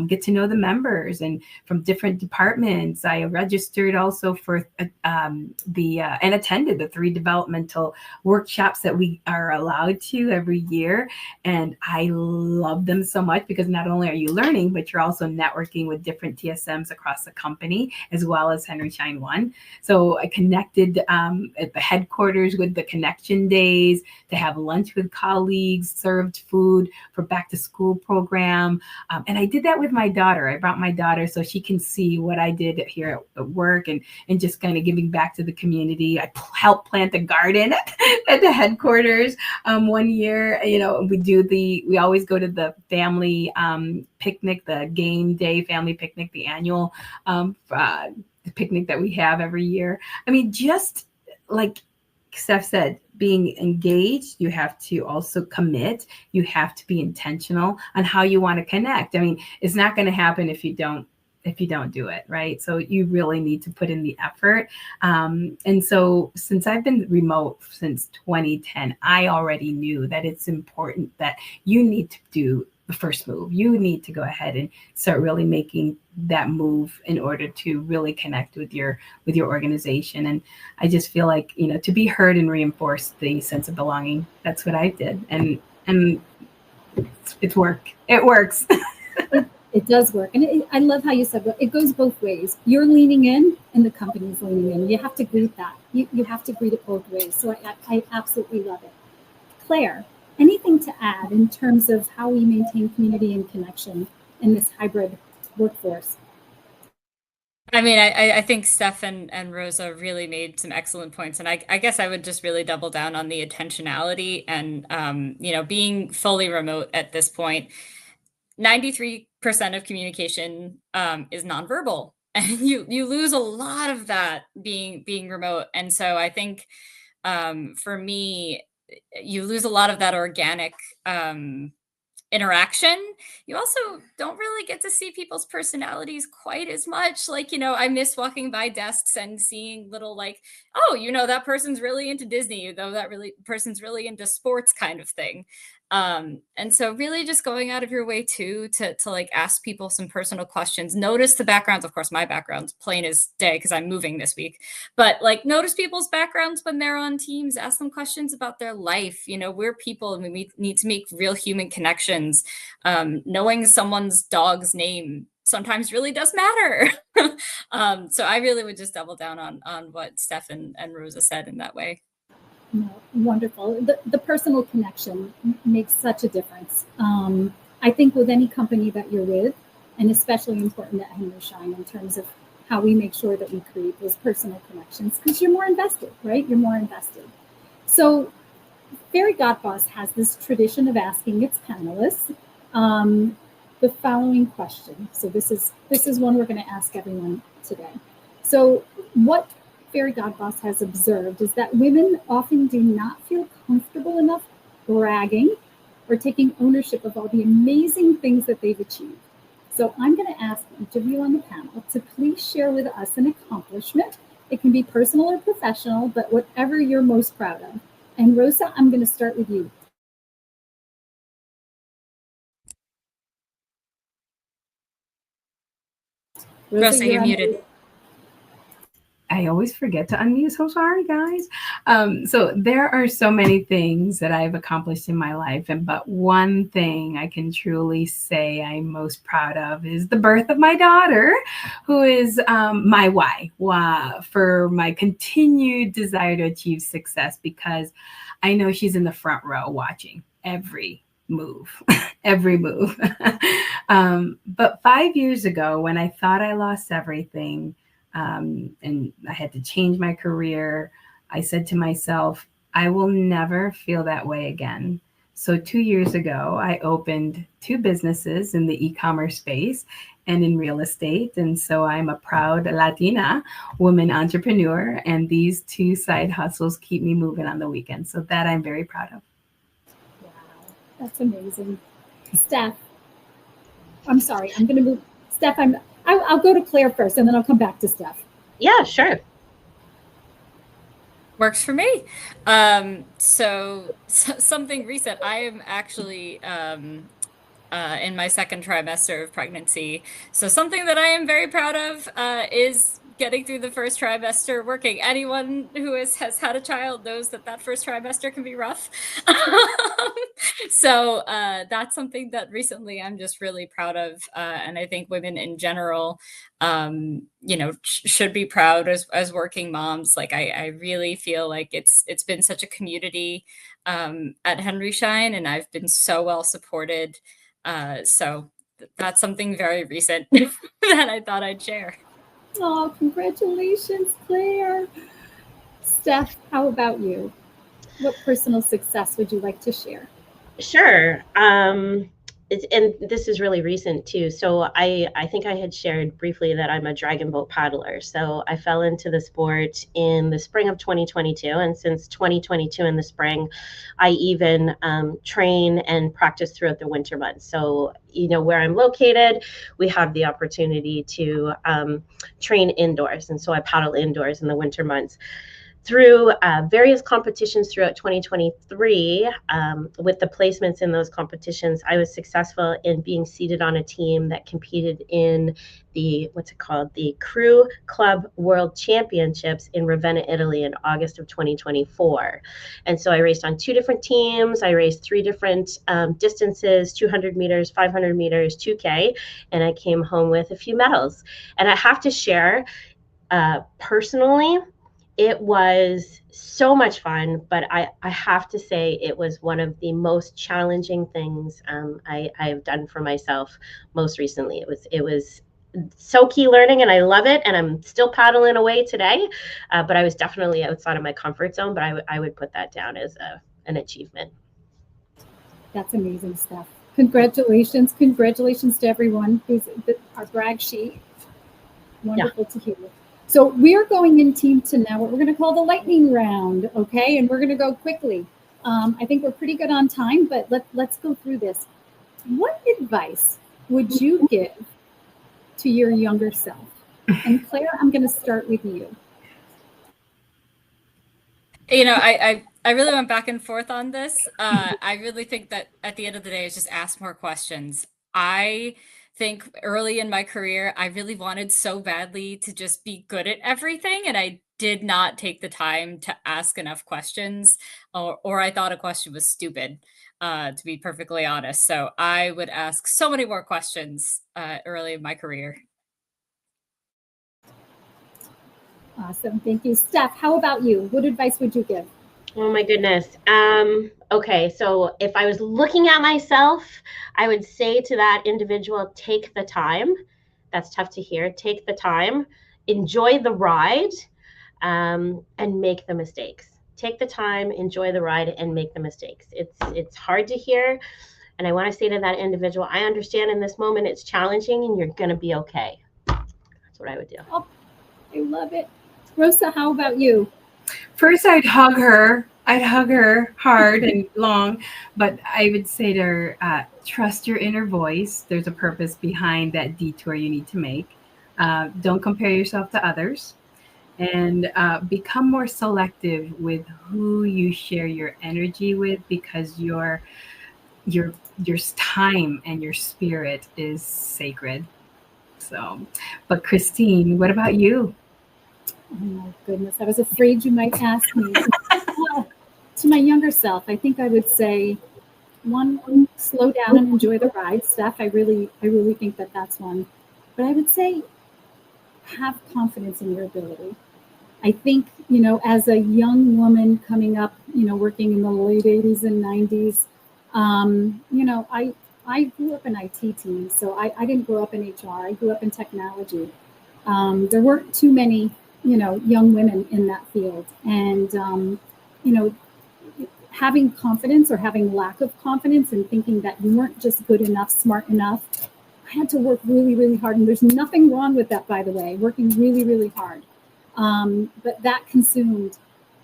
get to know the members and from different departments. I registered also for and attended the 3 developmental workshops that we are allowed to every year. And I love them so much, because not only are you learning, but you're also networking with different TSMs across the company, as well as Henry Schein One. So I connected at the headquarters with the connection days, to have lunch with colleagues, served food for back to school program. And I did that with my daughter. I brought my daughter so she can see what I did here at work, and just kind of giving back to the community. I helped plant a garden at the headquarters. One year, we always go to the family picnic, the game day family picnic, the annual picnic that we have every year. I mean, just like Steph said, being engaged, you have to also commit. You have to be intentional on how you want to connect. I mean, it's not going to happen if you don't do it, right? So you really need to put in the effort. And so since I've been remote since 2010, I already knew that it's important that you need to do the first move. You need to go ahead and start really making that move in order to really connect with your organization. And I just feel like, to be heard and reinforce the sense of belonging, that's what I did. And it's work. It works. It does work. And I love how you said, well, it goes both ways. You're leaning in and the company's leaning in. You have to greet that. You have to greet it both ways. So I absolutely love it. Claire, anything to add in terms of how we maintain community and connection in this hybrid workforce? I mean, I think Steph and Rosa really made some excellent points. And I guess I would just really double down on the intentionality and, being fully remote at this point. 93% of communication is nonverbal. And you lose a lot of that being remote. And so I think for me, you lose a lot of that organic interaction. You also don't really get to see people's personalities quite as much. Like, I miss walking by desks and seeing little like, oh, that person's really into Disney, though that really person's really into sports kind of thing. And so really just going out of your way to like ask people some personal questions, notice the backgrounds. Of course, my background's plain as day because I'm moving this week, but like notice people's backgrounds when they're on teams, ask them questions about their life. We're people and we need to make real human connections. Knowing someone's dog's name sometimes really does matter. So I really would just double down on what Steph and Rosa said in that way. No, wonderful. The personal connection makes such a difference. I think with any company that you're with, and especially important at Henry Schein in terms of how we make sure that we create those personal connections, because you're more invested, right? You're more invested. So Fairygodboss has this tradition of asking its panelists the following question. So this is one we're going to ask everyone today. So what Fairygodboss has observed is that women often do not feel comfortable enough bragging or taking ownership of all the amazing things that they've achieved. So I'm going to ask each of you on the panel to please share with us an accomplishment. It can be personal or professional, but whatever you're most proud of. And Rosa, I'm going to start with you. Rosa, you're muted. I always forget to unmute. So sorry, guys. So there are so many things that I've accomplished in my life, but one thing I can truly say I'm most proud of is the birth of my daughter, who is my why for my continued desire to achieve success, because I know she's in the front row watching every move, every move. But 5 years ago, when I thought I lost everything, and I had to change my career, I said to myself, I will never feel that way again. So 2 years ago, I opened 2 businesses in the e-commerce space and in real estate. And so I'm a proud Latina woman entrepreneur, and these 2 side hustles keep me moving on the weekend. So that I'm very proud of. Wow, that's amazing. Steph, I'm sorry, I'm going to move. Steph, I'll go to Claire first, and then I'll come back to Steph. Yeah, sure. Works for me. So something recent. I am actually in my second trimester of pregnancy. So something that I am very proud of is getting through the first trimester working. Anyone who has had a child knows that first trimester can be rough. So that's something that recently I'm just really proud of. And I think women in general, should be proud as working moms. Like I really feel like it's been such a community at Henry Schein, and I've been so well supported. So that's something very recent that I thought I'd share. Oh, congratulations, Claire. Steph, how about you? What personal success would you like to share? Sure. And this is really recent too. So I think I had shared briefly that I'm a dragon boat paddler. So I fell into the sport in the spring of 2022. And since 2022 in the spring, I even train and practice throughout the winter months. So, where I'm located, we have the opportunity to train indoors. And so I paddle indoors in the winter months. through various competitions throughout 2023, with the placements in those competitions, I was successful in being seated on a team that competed in the, the Crew Club World Championships in Ravenna, Italy in August of 2024. And so I raced on 2 different teams. I raced 3 different distances, 200 meters, 500 meters, 2K, and I came home with a few medals. And I have to share, personally, it was so much fun, but I have to say it was one of the most challenging things I have done for myself most recently. It was so key learning, and I love it, and I'm still paddling away today, but I was definitely outside of my comfort zone, but I would put that down as an achievement. That's amazing stuff. Congratulations. Congratulations to everyone who's our brag sheet. Wonderful to hear. So we're going in team to now what we're going to call the lightning round, okay? And we're going to go quickly. I think we're pretty good on time, but let's go through this. What advice would you give to your younger self? And Claire, I'm going to start with you. You know, I really went back and forth on this. I really think that at the end of the day, it's just ask more questions. I think early in my career, I really wanted so badly to just be good at everything, and I did not take the time to ask enough questions, or I thought a question was stupid, to be perfectly honest. So I would ask so many more questions early in my career. Awesome. Thank you. Steph, how about you? What advice would you give? Oh my goodness. Okay, so if I was looking at myself, I would say to that individual, take the time. That's tough to hear. Take the time, enjoy the ride, and make the mistakes. Take the time, enjoy the ride, and make the mistakes. It's hard to hear. And I want to say to that individual, I understand in this moment it's challenging, and you're going to be okay. That's what I would do. Oh, I love it. Rosa, how about you? First, I'd hug her. I'd hug her hard and long, but I would say to her, trust your inner voice. There's a purpose behind that detour you need to make. Don't compare yourself to others, and become more selective with who you share your energy with, because your time and your spirit is sacred. So, but Christine, what about you? Oh my goodness, I was afraid you might ask me. To my younger self, I think I would say, one, slow down and enjoy the ride. Steph, I really think that that's one. But I would say, have confidence in your ability. I think, as a young woman coming up, working in the late 80s and 90s, I grew up in IT teams, so I didn't grow up in HR. I grew up in technology. There weren't too many young women in that field. And, having confidence or having lack of confidence and thinking that you weren't just good enough, smart enough, I had to work really, really hard. And there's nothing wrong with that, by the way, working really, really hard. But that consumed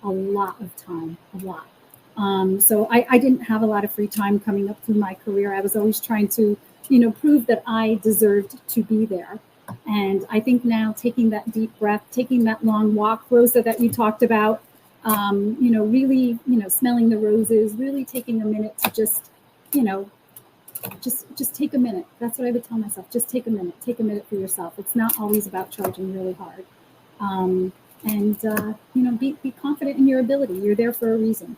a lot of time, a lot. So I didn't have a lot of free time coming up through my career. I was always trying to, prove that I deserved to be there. And I think now taking that deep breath, taking that long walk, Rosa, that you talked about, really, smelling the roses, really taking a minute to just take a minute. That's what I would tell myself. Just take a minute for yourself. It's not always about charging really hard. Be confident in your ability. You're there for a reason.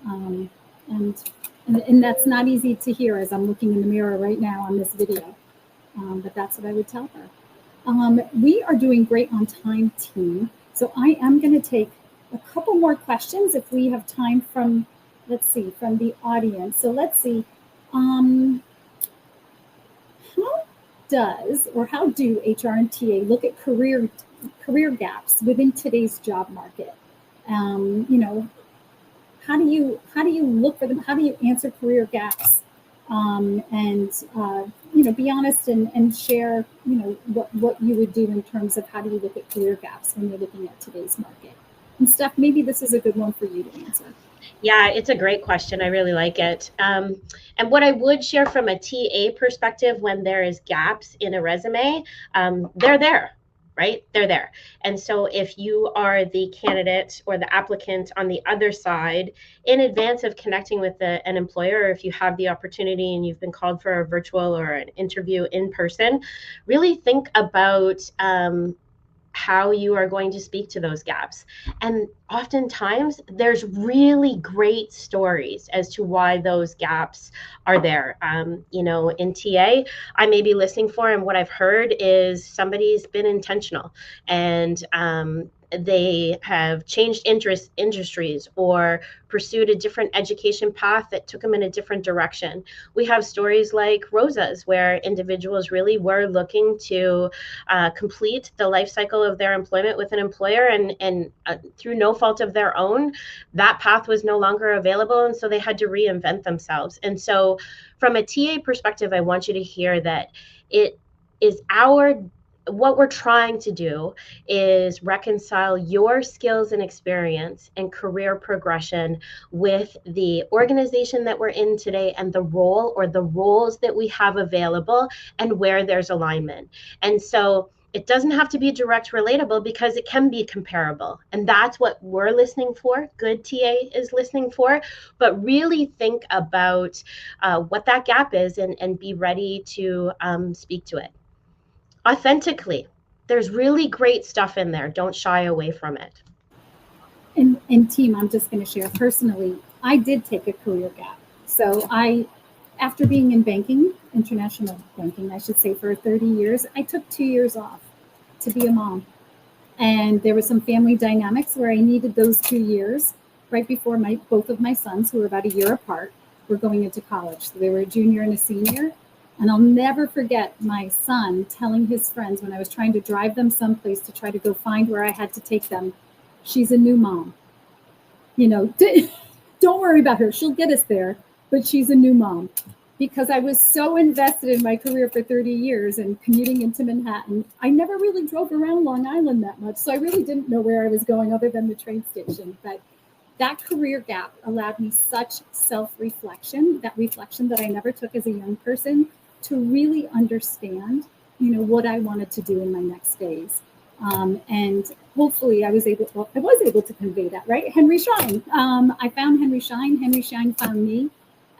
And that's not easy to hear as I'm looking in the mirror right now on this video. But that's what I would tell her. We are doing great on time, team. So I am going to take a couple more questions if we have time from the audience. So let's see. How do HR and TA look at career gaps within today's job market? How do you look for them? How do you answer career gaps? Be honest and share, what you would do in terms of how do you look at career gaps when you're looking at today's market. And Steph, maybe this is a good one for you to answer. Yeah, it's a great question. I really like it. And what I would share from a TA perspective, when there is gaps in a resume, they're there. right? They're there. And so if you are the candidate or the applicant on the other side, in advance of connecting with an employer, or if you have the opportunity and you've been called for a virtual or an interview in person, really think about how you are going to speak to those gaps. And oftentimes there's really great stories as to why those gaps are there. In TA, I may be listening for, and what I've heard is somebody's been intentional and they have changed industries or pursued a different education path that took them in a different direction. We have stories like Rosa's, where individuals really were looking to complete the life cycle of their employment with an employer, and through no fault of their own, that path was no longer available, and so they had to reinvent themselves. And so from a TA perspective, I want you to hear that it is what we're trying to do is reconcile your skills and experience and career progression with the organization that we're in today and the role or the roles that we have available and where there's alignment. And so it doesn't have to be direct relatable because it can be comparable. And that's what we're listening for. Good TA is listening for. But really think about what that gap is and be ready to speak to it authentically. There's really great stuff in there. Don't shy away from it. And team, I'm just going to share personally, I did take a career gap. So after being in banking, international banking, I should say, for 30 years, I took 2 years off to be a mom. And there were some family dynamics where I needed those 2 years right before both of my sons, who were about a year apart, were going into college. So they were a junior and a senior. And I'll never forget my son telling his friends when I was trying to drive them someplace to try to go find where I had to take them, she's a new mom. Don't worry about her. She'll get us there, but she's a new mom. Because I was so invested in my career for 30 years and commuting into Manhattan, I never really drove around Long Island that much. So I really didn't know where I was going other than the train station. But that career gap allowed me such self-reflection, that reflection that I never took as a young person, to really understand, what I wanted to do in my next phase. And hopefully I was able to convey that, right? Henry Schein. I found Henry Schein. Henry Schein found me,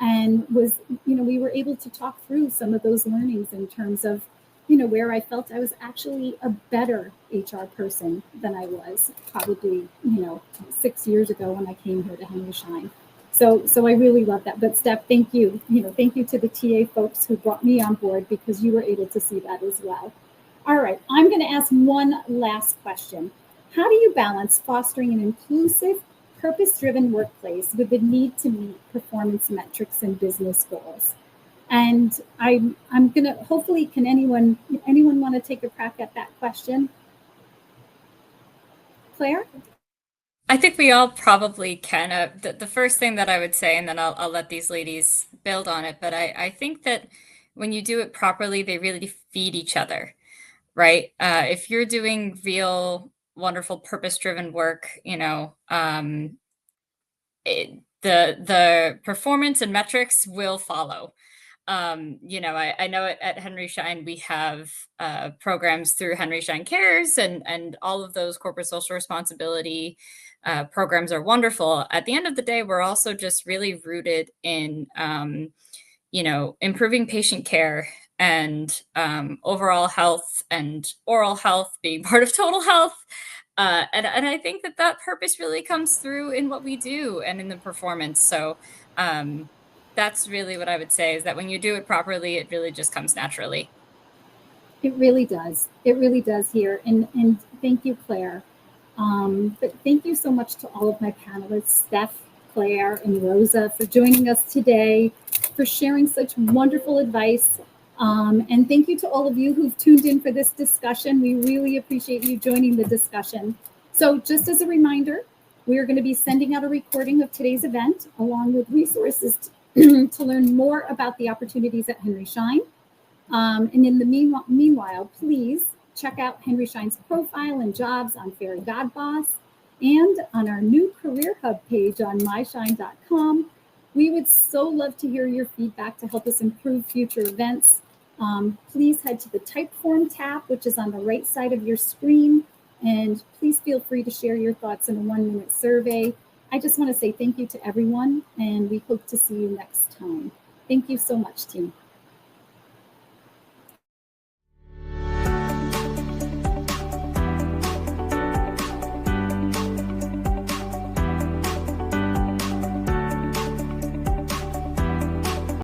and we were able to talk through some of those learnings in terms of, where I felt I was actually a better HR person than I was probably, 6 years ago when I came here to Henry Schein. So I really love that. But Steph, thank you. Thank you to the TA folks who brought me on board, because you were able to see that as well. All right, I'm going to ask one last question. How do you balance fostering an inclusive, purpose-driven workplace with the need to meet performance metrics and business goals? And I'm going to, hopefully, can anyone want to take a crack at that question? Claire? I think we all probably can. The first thing that I would say, and then I'll let these ladies build on it, but I think that when you do it properly, they really feed each other, right? If you're doing real, wonderful, purpose-driven work, the performance and metrics will follow. I know at Henry Schein, we have programs through Henry Schein Cares, and all of those corporate social responsibility programs are wonderful. At the end of the day, we're also just really rooted in, improving patient care and overall health, and oral health being part of total health. And I think that purpose really comes through in what we do and in the performance. So that's really what I would say, is that when you do it properly, it really just comes naturally. It really does. It really does here. And thank you, Claire. But thank you so much to all of my panelists, Steph, Claire, and Rosa, for joining us today, for sharing such wonderful advice. And thank you to all of you who've tuned in for this discussion. We really appreciate you joining the discussion. So just as a reminder, we are going to be sending out a recording of today's event, along with resources to learn more about the opportunities at Henry Schein. And in the meanwhile, please check out Henry Schein's profile and jobs on Fairygodboss and on our new Career Hub page on myshine.com. We would so love to hear your feedback to help us improve future events. Please head to the Typeform tab, which is on the right side of your screen, and please feel free to share your thoughts in a 1-minute survey. I just want to say thank you to everyone, and we hope to see you next time. Thank you so much, team.